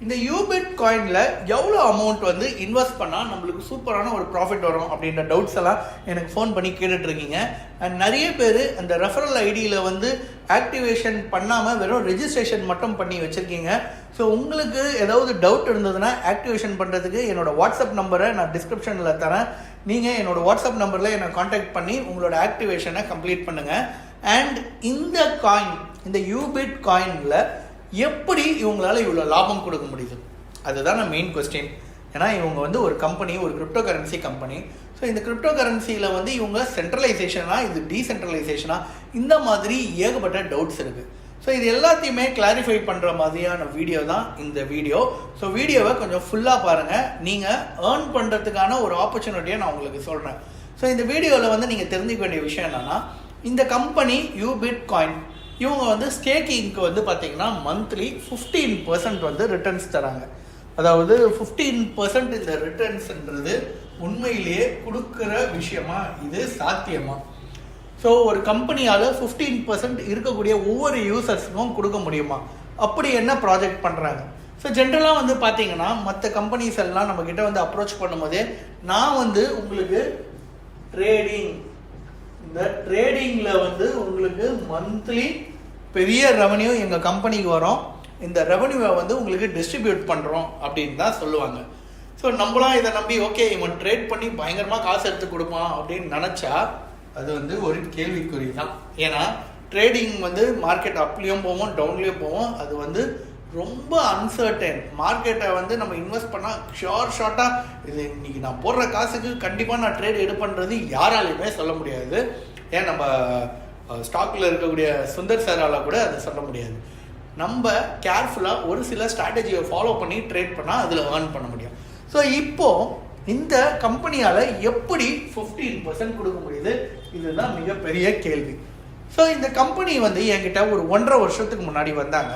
இந்த யூபிட் காயினில் எவ்வளோ அமௌண்ட் வந்து இன்வெஸ்ட் பண்ணால் நம்மளுக்கு சூப்பரான ஒரு ப்ராஃபிட் வரும் அப்படின்ற டவுட்ஸ் எல்லாம் எனக்கு ஃபோன் பண்ணி கேட்டுட்ருக்கீங்க. அண்ட் நிறைய பேர் அந்த ரெஃபரல் ஐடியில் வந்து ஆக்டிவேஷன் பண்ணாமல் வெறும் ரெஜிஸ்ட்ரேஷன் மட்டும் பண்ணி வச்சுருக்கீங்க. ஸோ உங்களுக்கு ஏதாவது டவுட் இருந்ததுன்னா ஆக்டிவேஷன் பண்ணுறதுக்கு என்னோடய வாட்ஸ்அப் நம்பரை நான் டிஸ்கிரிப்ஷனில் தரேன். நீங்கள் என்னோடய வாட்ஸ்அப் நம்பரில் என்னை காண்டாக்ட் பண்ணி உங்களோட ஆக்டிவேஷனை கம்ப்ளீட் பண்ணுங்கள். அண்ட் இந்த காயின், இந்த யூபிட் காயினில் எப்படி இவங்களால இவ்வளோ லாபம் கொடுக்க முடியுது, அதுதான் மெயின் கொஸ்டின். ஏன்னா இவங்க வந்து ஒரு கம்பெனி, ஒரு கிரிப்டோ கரன்சி கம்பெனி. ஸோ இந்த கிரிப்டோ கரன்சியில் வந்து இவங்க சென்ட்ரலைசேஷனா, இது டீசென்ட்ரலைசேஷனா, இந்த மாதிரி ஏகப்பட்ட டவுட்ஸ் இருக்குது. ஸோ இது எல்லாத்தையுமே கிளாரிஃபை பண்ணுற மாதிரியான வீடியோ தான் இந்த வீடியோ. ஸோ வீடியோவை கொஞ்சம் ஃபுல்லாக பாருங்கள். நீங்கள் ஏர்ன் பண்ணுறதுக்கான ஒரு ஆப்பர்ச்சுனிட்டியை நான் உங்களுக்கு சொல்கிறேன். ஸோ இந்த வீடியோவில் வந்து நீங்கள் தெரிஞ்சுக்க வேண்டிய விஷயம் என்னென்னா, இந்த கம்பெனி யூபிட் காயின் இவங்க வந்து ஸ்டேக்கிங்க்கு வந்து பார்த்தீங்கன்னா மந்த்லி 15% வந்து ரிட்டர்ன்ஸ் தராங்க. அதாவது 15% இந்த ரிட்டர்ன்ஸ்ன்றது உண்மையிலேயே கொடுக்குற விஷயமா, இது சாத்தியமா? ஸோ ஒரு கம்பெனியால் 15% இருக்கக்கூடிய ஒவ்வொரு யூசர்ஸுக்கும் கொடுக்க முடியுமா? அப்படி என்ன ப்ராஜெக்ட் பண்ணுறாங்க? ஸோ ஜென்ரலாக வந்து பார்த்தீங்கன்னா மற்ற கம்பெனிஸ் எல்லாம் நம்மக்கிட்ட வந்து அப்ரோச் பண்ணும்போதே நான் வந்து உங்களுக்கு இந்த ட்ரேடிங்கில் வந்து உங்களுக்கு மந்த்லி பெரிய ரெவன்யூ எங்கள் கம்பெனிக்கு வரும், இந்த ரெவன்யூவை வந்து உங்களுக்கு டிஸ்ட்ரிபியூட் பண்ணுறோம் அப்படின்னு தான் சொல்லுவாங்க. ஸோ நம்மளாம் இதை நம்பி ஓகே இவன் ட்ரேட் பண்ணி பயங்கரமாக காசு எடுத்து கொடுப்பான் அப்படின்னு நினச்சா அது வந்து ஒரு கேள்விக்குறி தான். ஏன்னா ட்ரேடிங் வந்து மார்க்கெட் அப்லேயும் போவோம், டவுன்லேயும் போவோம். அது வந்து ரொம்ப அன்சர்டன். மார்க்கெட்டை வந்து நம்ம இன்வெஸ்ட் பண்ணால் ஷார்ட்டாக இது இன்னைக்கு நான் போடுற காசுக்கு கண்டிப்பாக நான் ட்ரேட் எடுப்பேன்றது யாராலையுமே சொல்ல முடியாது. ஏன் நம்ம ஸ்டாக்கில் இருக்கக்கூடிய சுந்தர் சாரால் கூட அதை சொல்ல முடியாது. நம்ம கேர்ஃபுல்லாக ஒரு சில ஸ்ட்ராட்டஜியை ஃபாலோ பண்ணி ட்ரேட் பண்ணால் அதில் ஏர்ன் பண்ண முடியும். ஸோ இப்போது இந்த கம்பெனியால் எப்படி 15% கொடுக்க முடியுது, இதுதான் மிகப்பெரிய கேள்வி. ஸோ இந்த கம்பெனி வந்து என்கிட்ட ஒரு 1.5 வருஷத்துக்கு முன்னாடி வந்தாங்க.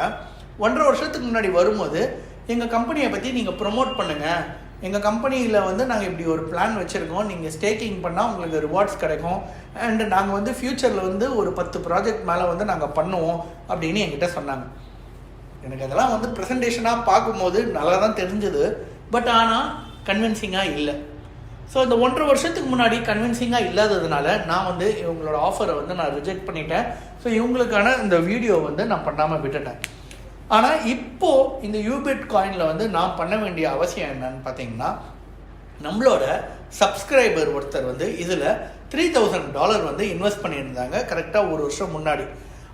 1.5 வருஷத்துக்கு முன்னாடி வரும்போது எங்கள் கம்பெனியை பற்றி நீங்கள் ப்ரொமோட் பண்ணுங்கள், எங்கள் கம்பெனியில் வந்து நாங்கள் இப்படி ஒரு பிளான் வச்சுருக்கோம், நீங்கள் ஸ்டேக்கிங் பண்ணால் உங்களுக்கு ரிவார்ட்ஸ் கிடைக்கும், அண்டு நாங்கள் வந்து ஃப்யூச்சரில் வந்து ஒரு 10 ப்ராஜெக்ட் மேலே வந்து நாங்கள் பண்ணுவோம் அப்படின்னு என்கிட்ட சொன்னாங்க. எனக்கு அதெல்லாம் வந்து ப்ரெசன்டேஷனாக பார்க்கும்போது நல்லா தான் தெரிஞ்சது, பட் ஆனால் கன்வின்சிங்காக இல்லை. ஸோ இந்த 1.5 வருஷத்துக்கு முன்னாடி கன்வின்சிங்காக இல்லாததுனால நான் வந்து இவங்களோட ஆஃபரை வந்து நான் ரிஜெக்ட் பண்ணிட்டேன். ஸோ இவங்களுக்கான இந்த வீடியோ வந்து நான் பண்ணாமல் விட்டுட்டேன். ஆனால் இப்போது இந்த யூபிட் காயினில் வந்து நான் பண்ண வேண்டிய அவசியம் என்னன்னு பார்த்தீங்கன்னா, நம்மளோட சப்ஸ்கிரைபர் ஒருத்தர் வந்து இதில் $3000 வந்து இன்வெஸ்ட் பண்ணியிருந்தாங்க கரெக்டாக 1 வருஷம் முன்னாடி.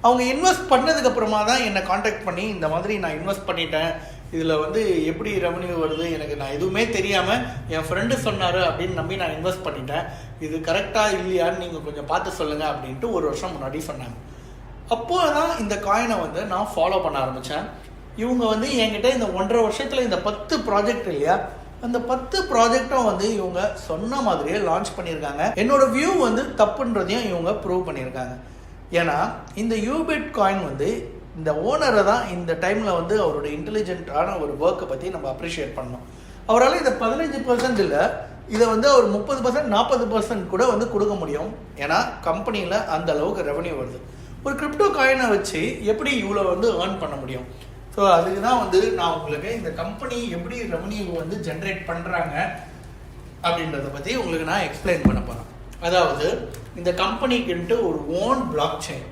அவங்க இன்வெஸ்ட் பண்ணதுக்கப்புறமா தான் என்னை காண்டாக்ட் பண்ணி இந்த மாதிரி நான் இன்வெஸ்ட் பண்ணிட்டேன், இதில் வந்து எப்படி ரெவன்யூ வருது எனக்கு நான் எதுவுமே தெரியாமல் என் ஃப்ரெண்டு சொன்னார் அப்படின்னு நம்பி நான் இன்வெஸ்ட் பண்ணிட்டேன், இது கரெக்டாக இல்லையான்னு நீங்கள் கொஞ்சம் பார்த்து சொல்லுங்கள் அப்படின்ட்டு 1 வருஷம் முன்னாடி சொன்னாங்க. அப்போது தான் இந்த காயினை வந்து நான் ஃபாலோ பண்ண ஆரம்பித்தேன். இவங்க வந்து என்கிட்ட இந்த 1.5 வருஷத்தில் இந்த 10 ப்ராஜெக்ட் இல்லையா, அந்த 10 ப்ராஜெக்டும் வந்து இவங்க சொன்ன மாதிரியே லான்ச் பண்ணியிருக்காங்க. என்னோட வியூ வந்து தப்புன்றதையும் இவங்க ப்ரூவ் பண்ணியிருக்காங்க. ஏன்னா இந்த யூபிட் காயின் வந்து இந்த ஓனரை தான் இந்த டைமில் வந்து அவரோட இன்டெலிஜென்ட்டான ஒரு ஒர்க்கை பற்றி நம்ம அப்ரிஷியேட் பண்ணணும். அவரால் இதை 15% இல்லை, இதை வந்து அவர் 30%, 40% கூட வந்து கொடுக்க முடியும். ஏன்னா கம்பெனியில் அந்த அளவுக்கு ரெவன்யூ வருது. ஒரு கிரிப்டோ காயினை வச்சு எப்படி இவ்வளோ வந்து ஏர்ன் பண்ண முடியும்? ஸோ அதுக்கு தான் வந்து நான் உங்களுக்கு இந்த கம்பெனி எப்படி ரெவன்யூ வந்து ஜென்ரேட் பண்ணுறாங்க அப்படின்றத பற்றி உங்களுக்கு நான் எக்ஸ்பிளைன் பண்ண போகிறேன். அதாவது இந்த கம்பெனிக்குன்ட்டு ஒரு ஓன் பிளாக் செயின்,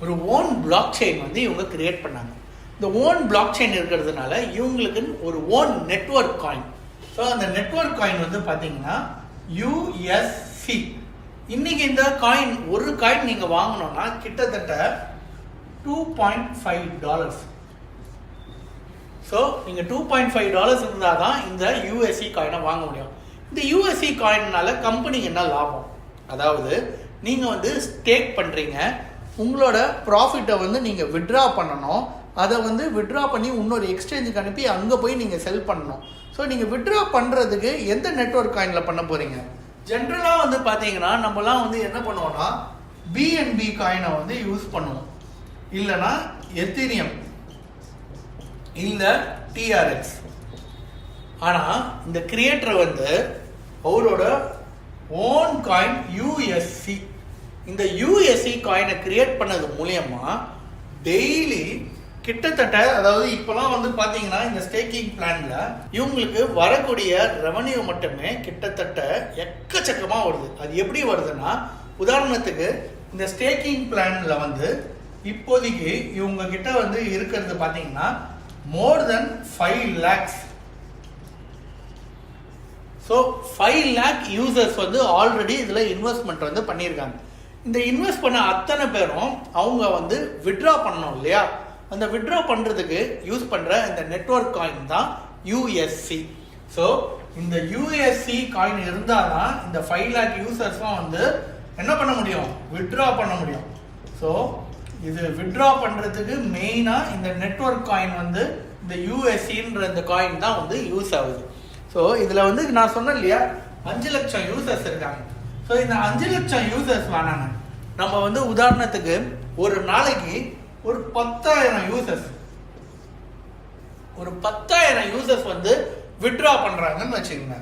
ஒரு ஓன் பிளாக் செயின் வந்து இவங்க கிரியேட் பண்ணாங்க. இந்த ஓன் பிளாக் செயின் இருக்கிறதுனால இவங்களுக்கு ஒரு ஓன் நெட்வொர்க் காயின். ஸோ அந்த நெட்வொர்க் காயின் வந்து பார்த்தீங்கன்னா USC. இன்னைக்கு இந்த காயின், ஒரு காயின் நீங்கள் வாங்கணும்னா கிட்டத்தட்ட $2.5. ஸோ நீங்கள் $2.5 இருந்தால் தான் இந்த USC காயினை வாங்க முடியும். இந்த USC காயின்னால கம்பெனிக்கு என்ன லாபம்? அதாவது நீங்கள் வந்து ஸ்டேக் பண்ணுறீங்க, உங்களோட ப்ராஃபிட்டை வந்து நீங்கள் வித்ட்ரா பண்ணணும், அதை வந்து வித்ட்ரா பண்ணி இன்னொரு எக்ஸ்சேஞ்சுக்கு அனுப்பி அங்கே போய் நீங்கள் செல் பண்ணணும். ஸோ நீங்கள் வித்ட்ரா பண்ணுறதுக்கு எந்த நெட்வொர்க் காயினில் பண்ண போகிறீங்க? ஜென்ரலாக வந்து பார்த்தீங்கன்னா நம்மலாம் வந்து என்ன பண்ணுவோம்னா BNB காயினை வந்து யூஸ் பண்ணுவோம், இல்லைனா எத்தீரியம், இல்லை TRX. ஆனால் இந்த கிரியேட்டர் வந்து அவரோட ஓன் காயின் யூஎஸ்சி. இந்த யூஎஸ்சி காயினை கிரியேட் பண்ணது மூலியமா டெய்லி கிட்டத்தட்ட, அதாவது இப்போலாம் வந்து பார்த்தீங்கன்னா இந்த ஸ்டேக்கிங் பிளான்ல இவங்களுக்கு வரக்கூடிய ரெவன்யூ மட்டுமே கிட்டத்தட்ட எக்கச்சக்கமாக வருது. அது எப்படி வருதுன்னா, உதாரணத்துக்கு இந்த ஸ்டேக்கிங் பிளான்ல வந்து இப்போதைக்கு இவங்க கிட்ட வந்து இருக்கிறது பார்த்தீங்கன்னா மோர் தென் 5 lakhs. ஸோ 5 lakh யூசர்ஸ் வந்து ஆல்ரெடி இதில் இன்வெஸ்ட்மெண்ட் வந்து பண்ணியிருக்காங்க. இந்த இன்வெஸ்ட் பண்ண அத்தனை பேரும் அவங்க வந்து வித்ட்ரா பண்ணணும் இல்லையா, அந்த வித்ட்ரா பண்ணுறதுக்கு யூஸ் பண்ணுற இந்த நெட்வொர்க் காயின் தான் யூஎஸ்சி. ஸோ இந்த யூஎஸ்சி காயின் இருந்தால் தான் இந்த 5 lakh யூசர்ஸ்லாம் வந்து என்ன பண்ண முடியும், வித்ட்ரா பண்ண முடியும். ஸோ இது வித்ட்ரா பண்ணுறதுக்கு மெயினாக இந்த நெட்வொர்க் காயின் வந்து இந்த யூஎஸ்சின்ற இந்த காயின் தான் வந்து யூஸ் ஆகுது. ஸோ இதில் வந்து நான் சொன்னேன் இல்லையா 5 லட்சம் யூசர்ஸ் இருக்காங்க. ஸோ இந்த 5 லட்சம் யூசர்ஸ் வேணாங்க, நம்ம வந்து உதாரணத்துக்கு ஒரு நாளைக்கு ஒரு 10,000 யூசர்ஸ், ஒரு 10,000 யூசர்ஸ் வந்து வித்ட்ரா பண்றாங்கன்னு வச்சுக்கோங்க.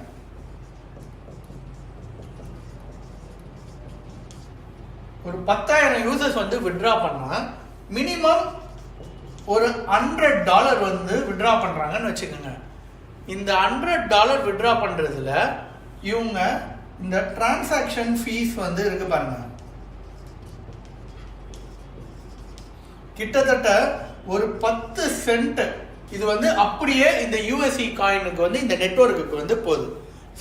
ஒரு 10,000 யூசர்ஸ் வந்து வித்ட்ரா பண்ணா மினிமம் ஒரு $100 வந்து வித்ட்ரா பண்றாங்கன்னு வச்சுக்கோங்க. இந்த $100 வித்ட்ரா பண்றதுல இவங்க இந்த டிரான்சாக்ஷன் ஃபீஸ் வந்து இருக்கு பாருங்க, கிட்டத்தட்ட ஒரு 10 சென்ட் இது வந்து அப்படியே இந்த யூஎஸ்சி காயினுக்கு வந்து இந்த நெட்வொர்க்குக்கு வந்து போகுது.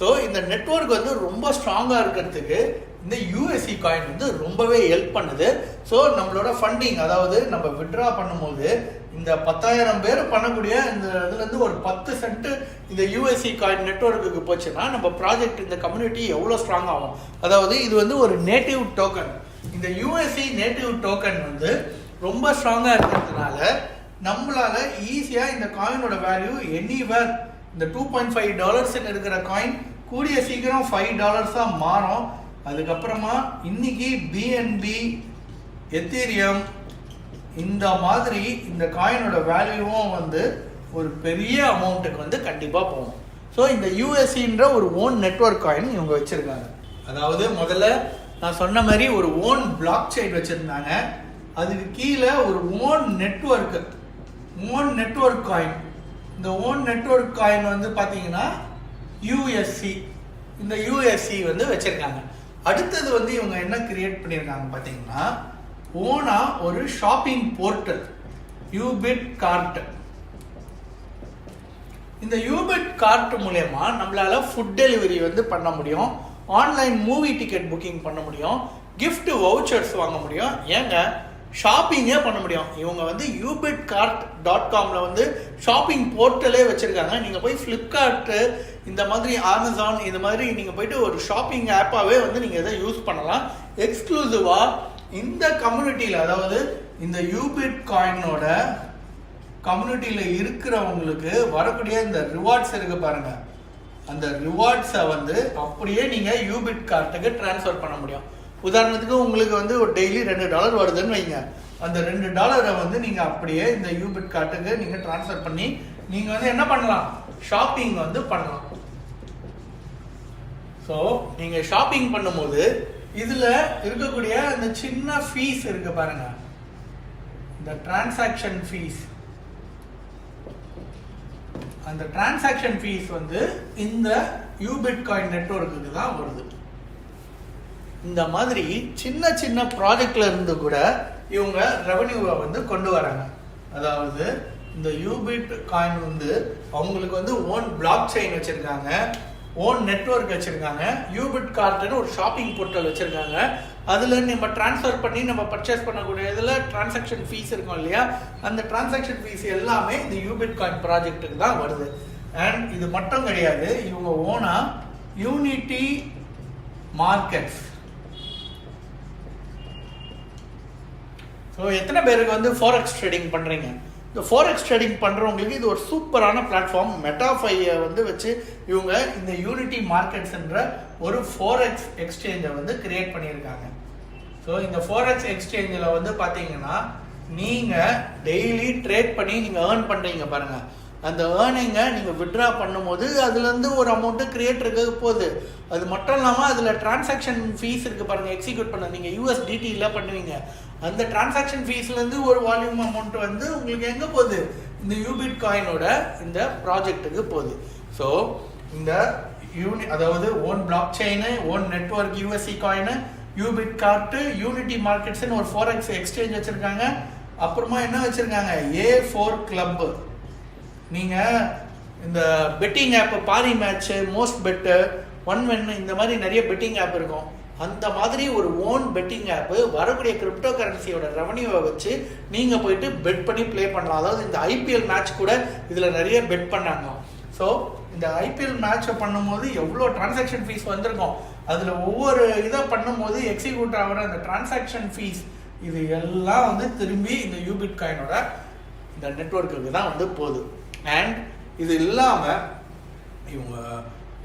ஸோ இந்த நெட்வொர்க் வந்து ரொம்ப ஸ்ட்ராங்காக இருக்கிறதுக்கு இந்த யூஎஸ்சி காயின் வந்து ரொம்பவே ஹெல்ப் பண்ணுது. ஸோ நம்மளோட ஃபண்டிங், அதாவது நம்ம வித்ட்ரா பண்ணும்போது இந்த 10,000 பேர் பண்ணக்கூடிய இந்த இதுலேருந்து ஒரு 10 சென்ட் இந்த யூஎஸ்சி காயின் நெட்வொர்க்குக்கு போச்சுன்னா நம்ம ப்ராஜெக்ட், இந்த கம்யூனிட்டி எவ்வளோ ஸ்ட்ராங் ஆகும். அதாவது இது வந்து ஒரு நேட்டிவ் டோக்கன். இந்த யூஎஸ்சி நேட்டிவ் டோக்கன் வந்து ரொம்ப ஸ்ட்ராங்காக இருக்கிறதுனால நம்மளால ஈஸியாக இந்த காயினோட வேல்யூ எனிவேர், இந்த $2.5 இருக்கிற காயின் கூடிய சீக்கிரம் $5 மாறும். அதுக்கப்புறமா இன்னைக்கு பிஎன்பி, எத்தீரியம் இந்த மாதிரி இந்த காயினோட வேல்யூவும் வந்து ஒரு பெரிய அமௌண்ட்டுக்கு வந்து கண்டிப்பாக போகும். ஸோ இந்த யூஎஸ்சின்ற ஒரு ஓன் நெட்வொர்க் காயின் இவங்க வச்சிருக்காங்க. அதாவது முதல்ல நான் சொன்ன மாதிரி ஒரு ஓன் பிளாக் செயின் வச்சிருந்தாங்க, அதுக்கு கீழே ஒரு ஓன் நெட்வொர்க் காயின். இந்த ஓன் நெட்வொர்க் காயின் வந்து பார்த்தீங்கன்னா யூஎஸ்சி, இந்த யூஎஸ்சி வந்து வச்சிருக்காங்க. அடுத்தது வந்து இவங்க என்ன கிரியேட் பண்ணியிருக்காங்க பார்த்தீங்கன்னா, ஓனா ஒரு ஷாப்பிங் போர்ட்டல் யூபிட் கார்ட். இந்த யூபிட் கார்ட் மூலமா நம்மளால ஃபுட் டெலிவரி வந்து பண்ண முடியும், ஆன்லைன் மூவி டிக்கெட் புக்கிங் பண்ண முடியும், கிஃப்ட் வவுச்சர்ஸ் வாங்க முடியும், ஏங்க ஷாப்பிங்கே பண்ண முடியும். இவங்க வந்து ubitcart.comல வந்து ஷாப்பிங் போர்ட்டலே வச்சிருக்காங்க. நீங்க போய் ஃப்ளிப்கார்ட்டு, இந்த மாதிரி அமேசான், இந்த மாதிரி நீங்க போயிட்டு ஒரு ஷாப்பிங் ஆப்பாவே வந்து நீங்க இதை யூஸ் பண்ணலாம். எக்ஸ்க்ளூசிவா இந்த கம்யூனிட்டியில, அதாவது இந்த யூபிட் காயினோட கம்யூனிட்டியில இருக்கிறவங்களுக்கு வரக்கூடிய இந்த ரிவார்ட்ஸ் இருக்கு பாருங்க, அந்த ரிவார்ட்ஸை வந்து அப்படியே நீங்க யூபிட் கார்ட்டுக்கு டிரான்ஸ்ஃபர் பண்ண முடியும். உதாரணத்துக்கு உங்களுக்கு வந்து ஒரு டெய்லி $2 வருதுன்னு வைங்க, அந்த $2 வந்து நீங்க அப்படியே இந்த யூபிட் கார்ட்டுக்கு நீங்க டிரான்ஸ்ஃபர் பண்ணி நீங்க வந்து என்ன பண்ணலாம், ஷாப்பிங் வந்து பண்ணலாம். ஸோ நீங்க ஷாப்பிங் பண்ணும்போது இதுல இருக்கக்கூடிய இந்த சின்ன ஃபீஸ் இருக்கு பாருங்க, இந்த டிரான்சாக்ஷன் ஃபீஸ், அந்த டிரான்சாக்ஷன் ஃபீஸ் வந்து இந்த யூபிட் காயின் நெட்வொர்க்குக்கு தான் வருது. இந்த மாதிரி சின்ன சின்ன ப்ராஜெக்ட்ல இருந்து கூட இவங்க ரெவன்யூவை வந்து கொண்டு வராங்க. அதாவது இந்த யூபிட் காயின் வந்து அவங்களுக்கு வந்து ஓன் பிளாக் செயின் வச்சிருக்காங்க, ஓன் நெட்வொர்க் வச்சிருக்காங்க, யூபிட் கார்ட்னு ஒரு ஷாப்பிங் போர்ட்டல் வச்சிருக்காங்க. அதுல நம்ம டிரான்ஸ்ஃபர் பண்ணி நம்ம பர்ச்சேஸ் பண்ணக்கூடிய இதுல டிரான்சாக்ஷன் ஃபீஸ் இருக்கும் இல்லையா, அந்த டிரான்சாக்ஷன் ஃபீஸ் எல்லாமே இந்த யூபிட் காயின் ப்ராஜெக்ட்டுக்கு தான் வருது. அண்ட் இது மட்டும் கிடையாது, இவங்க ஓனா யூனிட்டி மார்க்கெட்ஸ். ஸோ எத்தனை பேருக்கு வந்து ஃபாரெக்ஸ் ட்ரேடிங் பண்ணுறீங்க? இந்த ஃபாரெக்ஸ் ட்ரேடிங் பண்ணுறவங்களுக்கு இது ஒரு சூப்பரான பிளாட்ஃபார்ம். மெட்டாஃபையை வந்து வச்சு இவங்க இந்த யூனிட்டி மார்க்கெட்ஸ்ன்ற ஒரு ஃபாரெக்ஸ் எக்ஸ்சேஞ்சை வந்து கிரியேட் பண்ணியிருக்காங்க. ஸோ இந்த ஃபாரெக்ஸ் எக்ஸ்சேஞ்சில் வந்து பார்த்தீங்கன்னா நீங்கள் டெய்லி ட்ரேட் பண்ணி நீங்கள் ஏர்ன் பண்ணுறீங்க பாருங்கள், அந்த ஏர்னிங்கை நீங்கள் விட்ரா பண்ணும்போது அதுலேருந்து ஒரு அமௌண்ட்டு கிரியேட்டருக்கு போகுது. அது மட்டும் இல்லாமல் அதில் டிரான்சாக்ஷன் ஃபீஸ் இருக்குது பாருங்கள், எக்ஸிக்யூட் பண்ண நீங்கள் USDTயில் பண்ணுவீங்க. அந்த டிரான்சாக்ஷன் ஃபீஸ்லேருந்து ஒரு வால்யூம் அமௌண்ட் வந்து உங்களுக்கு எங்கே போகுது, இந்த யூபிட் காயினோட இந்த ப்ராஜெக்ட்டுக்கு போகுது. ஸோ இந்த அதாவது own block chain, own network, USC coin, யூபிட் கார்ட்டு, யூனிட்டி மார்க்கெட்ஸ்ன்னு ஒரு forex எக்ஸ்சேஞ்ச் வச்சுருக்காங்க. அப்புறமா என்ன வச்சுருக்காங்க, A4 கிளப்பு. நீங்கள் இந்த பெட்டிங் ஆப்பு, பாரி மேட்ச்சு, மோஸ்ட் பெட்டு, ஒன் இந்த மாதிரி நிறைய பெட்டிங் ஆப் இருக்கும். அந்த மாதிரி ஒரு ஓன் பெட்டிங் ஆப்பு வரக்கூடிய கிரிப்டோ கரன்சியோட ரெவன்யூவை வச்சு நீங்கள் போயிட்டு பெட் பண்ணி ப்ளே பண்ணலாம். அதாவது இந்த IPL மேட்ச் கூட இதில் நிறைய பெட் பண்ணாங்க. ஸோ இந்த IPL மேட்சை பண்ணும்போது எவ்வளோ டிரான்சாக்ஷன் ஃபீஸ் வந்திருக்கும், அதில் ஒவ்வொரு இதை பண்ணும்போது எக்ஸிக்யூட் ஆகிற அந்த டிரான்சாக்ஷன் ஃபீஸ் இது எல்லாம் வந்து திரும்பி இந்த யூபிட் காயினோட இந்த நெட்வொர்க்குக்கு தான் வந்து போகுது. அண்ட் இது இல்லாமல் இவங்க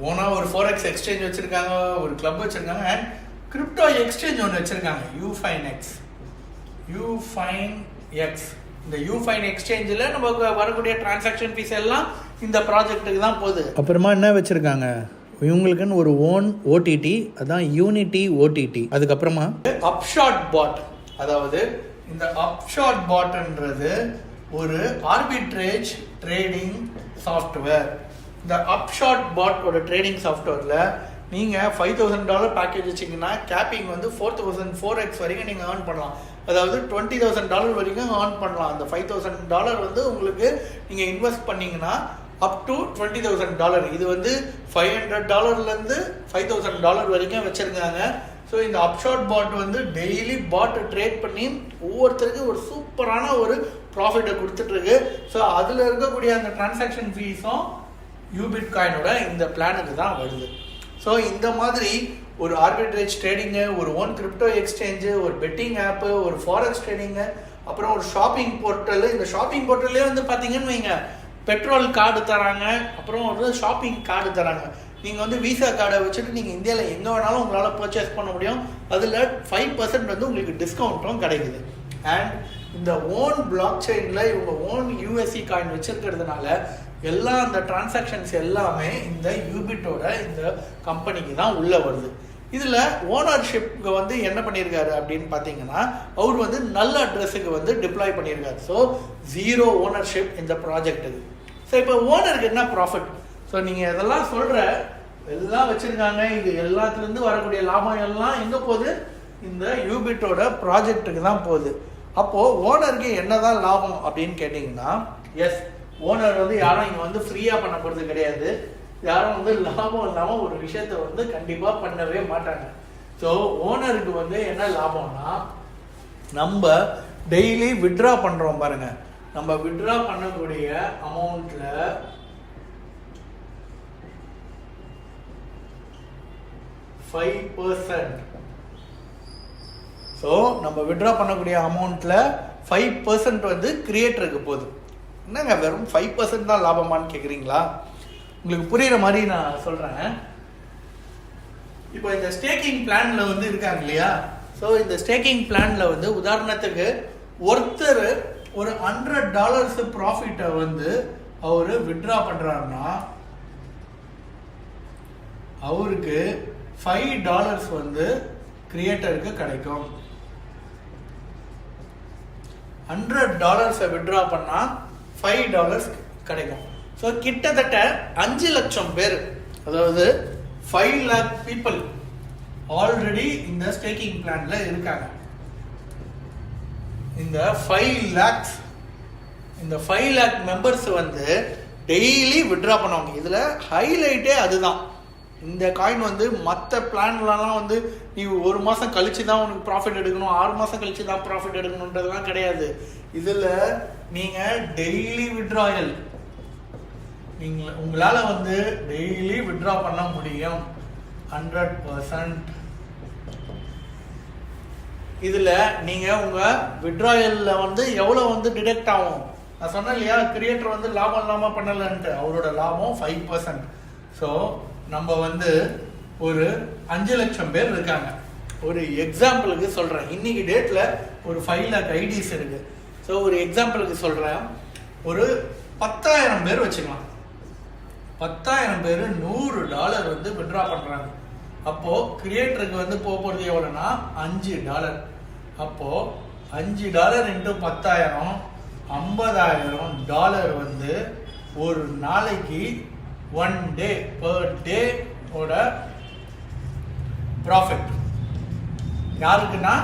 ஓனாக ஒரு forex எக்ஸ்சேஞ்ச் வச்சுருக்காங்க, ஒரு கிளப் வச்சுருக்காங்க, அண்ட் கிரிப்டோ எக்ஸ்சேஞ்ச் ஒன்று வச்சுருக்காங்க, யூஃபைன்எக்ஸ். இந்த யூஃபைன் எக்ஸ்சேஞ்சில் நமக்கு வரக்கூடிய டிரான்சாக்ஷன் ஃபீஸ் எல்லாம் இந்த ப்ராஜெக்ட்டுக்கு தான் போகுது. அப்புறமா என்ன வச்சுருக்காங்க, இவங்களுக்குன்னு ஒரு ஓன் OTT, அதான் யூனிட்டி OTT. அதுக்கப்புறமா அப்ஷாட் பாட். அதாவது இந்த அப்ஷாட் பாட்ன்றது ஒரு ஆர்பிட்ரேஜ் ட்ரேடிங் சாஃப்ட்வேர். இந்த அப்ஷாட் பாட்டோட ட்ரேடிங் சாஃப்ட்வேரில் நீங்கள் $5,000 பேக்கேஜ் வச்சிங்கன்னா கேப்பிங் வந்து 4,004x வரைக்கும் நீங்கள் ஏர்ன் பண்ணலாம். அதாவது $20,000 வரைக்கும் ஏர்ன் பண்ணலாம். அந்த $5,000 வந்து உங்களுக்கு நீங்கள் இன்வெஸ்ட் பண்ணிங்கன்னா அப் டு $20,000. இது வந்து $500லேருந்து $5,000 வரைக்கும் வச்சுருக்காங்க. ஸோ இந்த அப்ஷாட் பாட் வந்து டெய்லி பாட்டை ட்ரேட் பண்ணி ஒவ்வொருத்தருக்கும் ஒரு சூப்பரான ஒரு ப்ராஃபிட்டை கொடுத்துட்ருக்கு. ஸோ அதில் இருக்கக்கூடிய அந்த டிரான்சாக்ஷன் ஃபீஸும் யூபிட் காயினோட இந்த பிளானுக்கு தான் வருது. ஸோ இந்த மாதிரி ஒரு ஆர்பிட்ரேஜ் ட்ரேடிங்கு, ஒரு ஓன் கிரிப்டோ எக்ஸ்சேஞ்சு, ஒரு பெட்டிங் ஆப்பு, ஒரு forex ட்ரேடிங்கு, அப்புறம் ஒரு ஷாப்பிங் போர்ட்டலு. இந்த ஷாப்பிங் போர்ட்டல்லே வந்து பார்த்தீங்கன்னு வைங்க, பெட்ரோல் கார்டு தராங்க, அப்புறம் ஒரு ஷாப்பிங் கார்டு தராங்க. நீங்கள் வந்து விசா கார்டை வச்சுட்டு நீங்கள் இந்தியாவில் எங்கே வேணாலும் உங்களால் பர்ச்சேஸ் பண்ண முடியும். அதில் 5% வந்து உங்களுக்கு டிஸ்கவுண்ட்டும் கிடைக்குது. அண்ட் இந்த ஓன் பிளாக் செயினில் இவங்க ஓன் USC காயின் வச்சுருக்கிறதுனால எல்லா அந்த டிரான்சாக்ஷன்ஸ் எல்லாமே இந்த யூபிட்டோட இந்த கம்பெனிக்கு தான் உள்ளே வருது. இதில் ஓனர்ஷிப்க்கு வந்து என்ன பண்ணியிருக்காரு அப்படின்னு பார்த்தீங்கன்னா, அவர் வந்து நல்ல அட்ரஸுக்கு வந்து டிப்ளாய் பண்ணியிருக்காரு. ஸோ 0 ஓனர்ஷிப் இந்த ப்ராஜெக்ட்டுக்கு. ஸோ இப்போ ஓனருக்கு என்ன ப்ராஃபிட்? ஸோ நீங்கள் இதெல்லாம் சொல்கிற எல்லாம் வச்சுருக்காங்க, இது எல்லாத்துலேருந்து வரக்கூடிய லாபம் எல்லாம் எங்கே போகுது, இந்த யூபிட்டோட ப்ராஜெக்ட்டுக்கு தான் போகுது. அப்போது ஓனருக்கு என்ன தான் லாபம் அப்படின்னு கேட்டிங்கன்னா, எஸ், ஓனர் வந்து யாரும் இங்கே வந்து ஃப்ரீயாக பண்ண போகிறது கிடையாது. யாரும் வந்து லாபம் இல்லாமல் ஒரு விஷயத்த வந்து கண்டிப்பாக பண்ணவே மாட்டாங்க. ஸோ ஓனருக்கு வந்து என்ன லாபம்னா, நம்ம டெய்லி விட்ரா பண்ணுறோம் பாருங்கள், நம்ம விட்ரா பண்ணக்கூடிய அமௌண்ட்டில் 5%. ஸோ நம்ம விட்ரா பண்ணக்கூடிய அமௌண்ட்டில் 5% வந்து கிரியேட்டருக்கு போகுது. என்னங்க வெறும் 5% தான் லாபமானு கேட்குறீங்களா? உங்களுக்கு புரிகிற மாதிரி நான் சொல்கிறேன். இப்போ இந்த ஸ்டேக்கிங் பிளானில் வந்து இருக்காங்க இல்லையா? ஸோ இந்த ஸ்டேக்கிங் பிளானில் வந்து உதாரணத்துக்கு ஒருத்தர் ஒரு $100 ப்ராஃபிட்டை வந்து அவர் விட்ரா பண்ணுறாருன்னா அவருக்கு $5 வந்து கிரியேட்டருக்கு கிடைக்கும். $100 விட்ரா பண்ணால் $5 கிடைக்கும். ஸோ கிட்டத்தட்ட 5 லட்சம் பேர், அதாவது 5 lakh people ஆல்ரெடி இந்த ஸ்டேக்கிங் பிளான்ல இருக்காங்க. இந்த 5 lakh மெம்பர்ஸ் வந்து டெய்லி விட்ரா பண்ணுவாங்க. இதில் ஹைலைட்டே அதுதான். இந்த காயின் வந்து மற்ற பிளான்லாம் வந்து நீ ஒரு மாதம் கழிச்சு தான் உனக்கு ப்ராஃபிட் எடுக்கணும், 6 மாதம் கழிச்சு தான் ப்ராஃபிட் எடுக்கணுன்றதுலாம் கிடையாது. இதில் நீங்கள் டெய்லி விட்ராயல், நீங்கள் உங்களால் வந்து டெய்லி விட்ரா பண்ண முடியும் 100%. இதில் நீங்கள் உங்கள் விட்ராயலில் வந்து எவ்வளோ வந்து டிடெக்ட் ஆகும்? நான் சொன்னேன் இல்லையா, கிரியேட்டர் வந்து லாபம் இல்லாமல் பண்ணலன்ட்டு, அவரோட லாபம் 5%. ஸோ நம்ம வந்து ஒரு 5 லட்சம் பேர் இருக்காங்க. ஒரு எக்ஸாம்பிளுக்கு சொல்கிறேன், இன்னைக்கு டேட்டில் ஒரு 5 lakh ஐடிஸ் இருக்குது. ஸோ ஒரு எக்ஸாம்பிளுக்கு சொல்கிறேன், ஒரு 10,000 பேர் வச்சுக்கலாம். 10,000 பேர் $100 வந்து வித்ட்ரா பண்ணுறாங்க. அப்போது கிரியேட்டருக்கு வந்து போகிறது எவ்வளோன்னா $5. அப்போது $5 இன்ட்டு 10,000 $50,000 வந்து ஒரு நாளைக்கு 1 டே per day ஓட ப்ராஃபிட். யாருக்குன்னா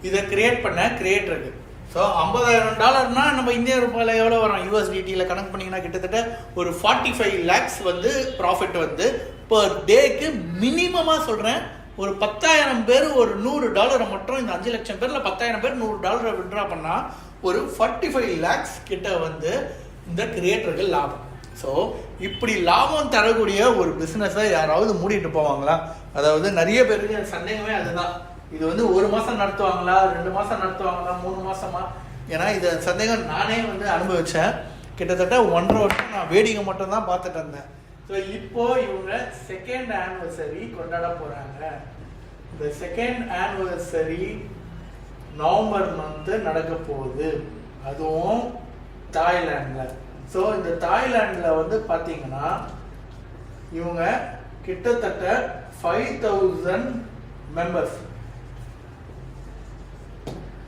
இதை கிரியேட் பண்ண கிரியேட்டருக்கு. ஸோ $50,000 நம்ம இந்திய ரூபாயில் எவ்வளோ வரும், USDTயில் கனெக்ட் பண்ணிங்கன்னா கிட்டத்தட்ட ஒரு 45 lakhs வந்து ப்ராஃபிட் வந்து பர் டேக்கு மினிமமாக சொல்கிறேன். ஒரு 10,000 பேர் ஒரு $100 மட்டும், இந்த 5 லட்சம் பேரில் 10,000 பேர் $100 வித்ட்ரா பண்ணால் ஒரு 45 lakhs கிட்ட வந்து இந்த கிரியேட்டருக்கு லாபம். ஸோ இப்படி லாபம் தரக்கூடிய ஒரு பிஸ்னஸை யாராவது மூடிட்டு போவாங்களா? அதாவது நிறைய பேருக்கு சந்தேகமே அதுதான். இது வந்து 1 மாதம் நடத்துவாங்களா, 2 மாதம் நடத்துவாங்களா, 3 மாதமா? ஏன்னா இது சந்தேகம் நானே வந்து அனுபவித்தேன். கிட்டத்தட்ட 1.5 வருஷம் நான் வேடிக்கை மட்டும்தான் பார்த்துட்டு இருந்தேன். ஸோ இப்போ இவங்க 2nd anniversary கொண்டாட போகிறாங்க. இந்த 2nd anniversary நவம்பர் மந்த்து நடக்க போகுது, அதுவும் தாய்லாண்டில். ஸோ இந்த தாய்லாண்டில் வந்து பார்த்தீங்கன்னா இவங்க கிட்டத்தட்ட 5,000 மெம்பர்ஸ்,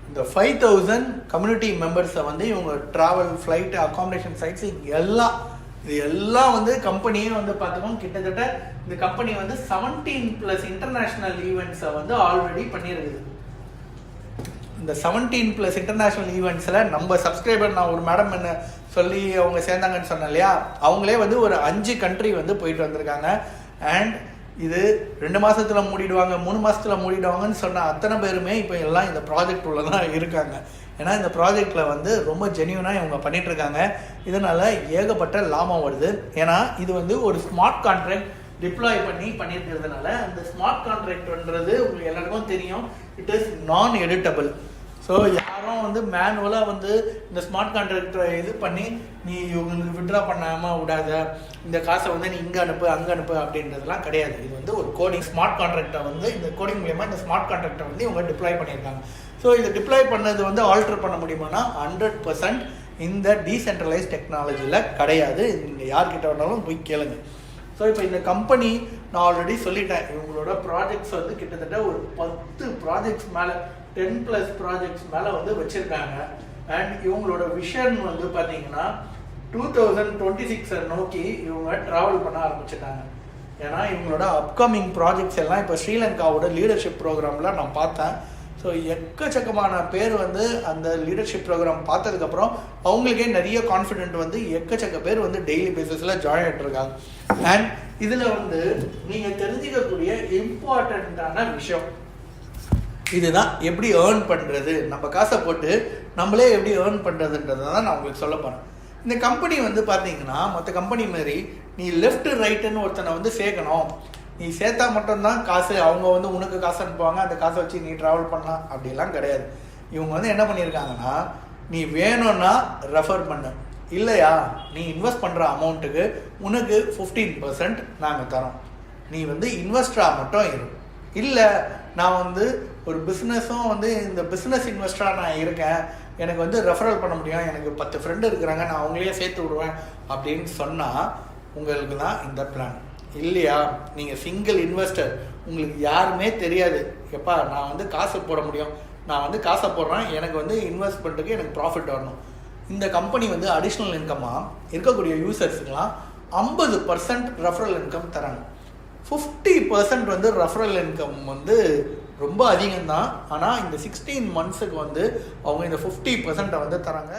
இந்த 5,000 கம்யூனிட்டி மெம்பர்ஸை வந்து இவங்க ட்ராவல், ஃப்ளைட்டு, அகாமடேஷன், சைட்ஸ் இது எல்லாம் வந்து கம்பெனியே வந்து பார்த்துக்கோங்க. கிட்டத்தட்ட இந்த கம்பெனி வந்து 17+ இன்டர்நேஷ்னல் ஈவெண்ட்ஸை வந்து ஆல்ரெடி பண்ணியிருக்குது. இந்த 17+ இன்டர்நேஷ்னல் ஈவெண்ட்ஸில் நம்ம சப்ஸ்கிரைபர், நான் ஒரு மேடம் என்ன சொல்லி அவங்க சேர்ந்தாங்கன்னு சொன்னேன் இல்லையா, அவங்களே வந்து ஒரு 5 கண்ட்ரி வந்து போயிட்டு வந்திருக்காங்க. அண்ட் இது 2 மாதத்துல மூடிடுவாங்க, 3 மாதத்துல மூடிடுவாங்கன்னு சொன்ன அத்தனை பேருமே இப்போ எல்லாம் இந்த ப்ராஜெக்ட் உள்ள தான் இருக்காங்க. ஏன்னா இந்த ப்ராஜெக்டில் வந்து ரொம்ப ஜென்யூனாக இவங்க பண்ணிகிட்ருக்காங்க. இதனால் ஏகப்பட்ட லாபம் வருது. ஏன்னா இது வந்து ஒரு ஸ்மார்ட் கான்ட்ராக்ட் டிப்ளாய் பண்ணியிருக்கிறதுனால, அந்த ஸ்மார்ட் கான்ட்ராக்ட்ன்றது உங்களுக்கு எல்லாருக்கும் தெரியும், இட் இஸ் நான் எடிட்டபிள். ஸோ யாரும் வந்து மேனுவலாக வந்து இந்த ஸ்மார்ட் கான்ட்ராக்டரை இது பண்ணி நீ இவங்களுக்கு வித்ட்ரா பண்ணாமல் விடாத, இந்த காசை வந்து நீ இங்கே அனுப்பு அங்கே அனுப்பு அப்படின்றதுலாம் கிடையாது. இது வந்து ஒரு கோடிங் ஸ்மார்ட் கான்ட்ராக்டை வந்து இந்த கோடிங் மூலமாக இந்த ஸ்மார்ட் கான்ட்ராக்டை வந்து இவங்க டிப்ளாய் பண்ணியிருக்காங்க. ஸோ இது டிப்ளாய் பண்ணது வந்து ஆல்டர் பண்ண முடியுமானா 100% இந்த டீசென்ட்ரலைஸ் டெக்னாலஜியில் கிடையாது. நீங்கள் யார்கிட்ட வேணாலும் போய் கேளுங்க. ஸோ இப்போ இந்த கம்பெனி நான் ஆல்ரெடி சொல்லிட்டேன், இவங்களோட ப்ராஜெக்ட்ஸ் வந்து கிட்டத்தட்ட ஒரு 10 ப்ராஜெக்ட்ஸ் மேலே, 10+ ப்ராஜெக்ட்ஸ் மேலே வந்து வச்சுருக்காங்க. அண்ட் இவங்களோட விஷன் வந்து பார்த்தீங்கன்னா 2026 நோக்கி இவங்க ட்ராவல் பண்ண ஆரம்பிச்சிட்டாங்க. ஏன்னா இவங்களோட அப்கமிங் ப்ராஜெக்ட்ஸ் எல்லாம் இப்போ ஸ்ரீலங்காவோட லீடர்ஷிப் ப்ரோக்ராமில் நான் பார்த்தேன். ஸோ எக்கச்சக்கமான பேர் வந்து அந்த லீடர்ஷிப் ப்ரோக்ராம் பார்த்ததுக்கப்புறம் அவங்களுக்கே நிறைய கான்ஃபிடென்ட் வந்து எக்கச்சக்க பேர் வந்து டெய்லி பேசிஸில் ஜாயின் ஆகிட்டுருக்காங்க. அண்ட் இதில் வந்து நீங்கள் தெரிஞ்சிக்கக்கூடிய இம்பார்ட்டண்ட்டான விஷயம் இதுதான், எப்படி ஏர்ன் பண்ணுறது, நம்ம காசை போட்டு நம்மளே எப்படி ஏர்ன் பண்ணுறதுன்றதை தான் நான் உங்களுக்கு சொல்ல போகிறேன். இந்த கம்பெனி வந்து பார்த்தீங்கன்னா மற்ற கம்பெனி மாதிரி நீ லெஃப்ட் ரைட்டுன்னு ஒருத்தனை வந்து சேர்க்கணும், நீ சேர்த்தா மட்டும்தான் காசு, அவங்க வந்து உனக்கு காசு அனுப்புவாங்க, அந்த காசை வச்சு நீ ட்ராவல் பண்ணலாம் அப்படிலாம் கிடையாது. இவங்க வந்து என்ன பண்ணியிருக்காங்கன்னா, நீ வேணும்னா ரெஃபர் பண்ணு, இல்லையா நீ இன்வெஸ்ட் பண்ணுற அமௌண்ட்டுக்கு உனக்கு 15% நாங்கள் தரோம், நீ வந்து இன்வெஸ்டராக மட்டும் இரு. இல்லை நான் வந்து ஒரு பிஸ்னஸும் வந்து இந்த பிஸ்னஸ் இன்வெஸ்டராக நான் இருக்கேன், எனக்கு வந்து ரெஃபரல் பண்ண முடியும், எனக்கு 10 ஃப்ரெண்டு இருக்கிறாங்க, நான் அவங்களையே சேர்த்து விடுவேன் அப்படின்னு சொன்னால் உங்களுக்கு தான் இந்த பிளான். இல்லையா நீங்கள் சிங்கிள் இன்வெஸ்டர், உங்களுக்கு யாருமே தெரியாது, எப்பா நான் வந்து காசு போட முடியும், நான் வந்து காசை போடுறேன், எனக்கு வந்து இன்வெஸ்ட்மெண்ட்டுக்கு எனக்கு ப்ராஃபிட் வரணும். இந்த கம்பெனி வந்து அடிஷ்னல் இன்கமாக இருக்கக்கூடிய யூசர்ஸுக்கெலாம் 50% ரெஃபரல் இன்கம் தராங்க. 50% வந்து ரெஃபரல் இன்கம் வந்து ரொம்ப அதிகம்தான். ஆனால் இந்த 16 monthsக்கு வந்து அவங்க இந்த 50% வந்து தராங்க.